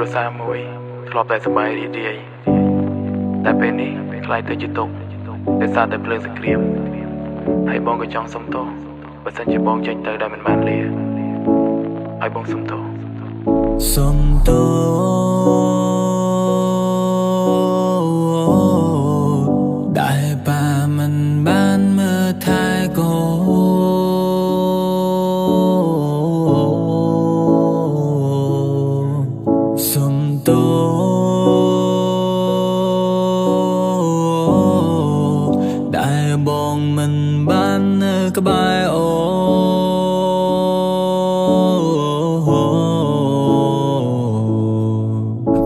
រសារមួយធ្លាប់តែសប្បាយរីករាយតែពេលនេះខ្លាចទៅជាទុក្ខដោយសារតែភ្លើងសង្គ្រាមហើយបងក៏ចង់សុំទោសបើសិនជាបងចេញទៅដែលមិនបានលាហើយបងសុំទោសដែលប៉ាមិនបានមើលថែកូនសុំទោសដែលបងមិនបាននៅក្បែរអូ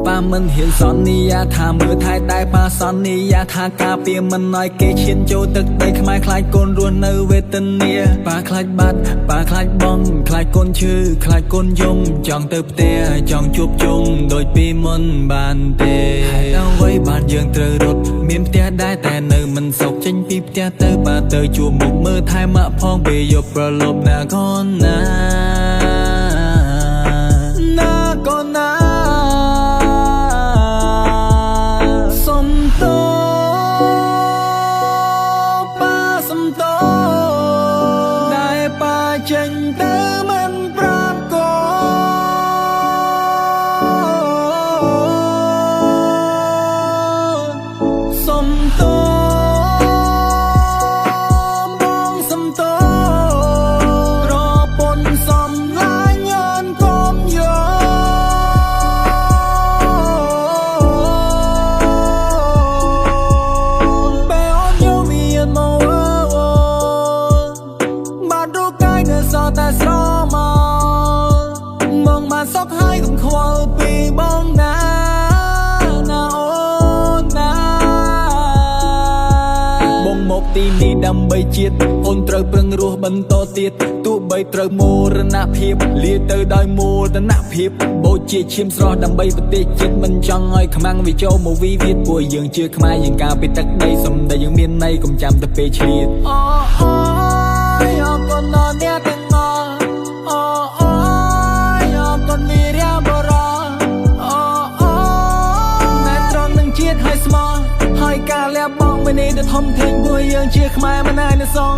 ប៉ាមិនហ៊ានសន្យាថាមើលថែតែប៉ាសន្យាថាការពារមិនឲ្យគេឈានចូលទឹកដីខ្មែរខ្លាចកូនរស់នៅវេទនាប៉ាខ្លាចបាត់ប៉ាខ្លាចបងខ្លាចកូនឈឺខ្លាចកូនយំចង់ទៅផ្ទះចង់ជួបជុំដូចពីមុនបានទេហើយអ្វីបានយើងត្រូវរត់មានផ្ទះដែរតែនៅមិនសុខចេញពីផ្ទះទៅប៉ាទៅជួបមុខមើលថែម៉ាក់ផងពេលយប់ប្រឡប់ណាកូនណាកូនណាចេញទៅមិនប្រាប់កូនសុំទោសបងសុំទោសរពន្ធសំឡាញញ៉ានកុំយកបែអូនយកវាមកសតែស្រមកបានសក់ហើយកុំខ្វល់ពីបងណាអូនណាបងមកទីនេះដើម្បីជាតិអូនត្រូវប្រឹងរស់បន្តទៀតទោះបីត្រូវមរណភាពលាទៅដោយមោទនភាពបូជាឈាមស្រស់ដើម្បីប្រទេសជាតិមិនចង់ឲ្យខ្មាំងវាចូលមកវិវាទពួកយើងជាខ្មែរយើងការពីទឹកដីសំដីយើងមានន័យកុំចាំតែពេលឆ្លៀតអរគុណដល់អ្នកទាំងអស់អរគុណមីរាបរោណែត្រង់នឹងជាតិឲ្យស្មោះហើយការលះបង់មួយនេះទៅធំធេងពួកយើងជាខ្មែរមិនអាចនឹងសង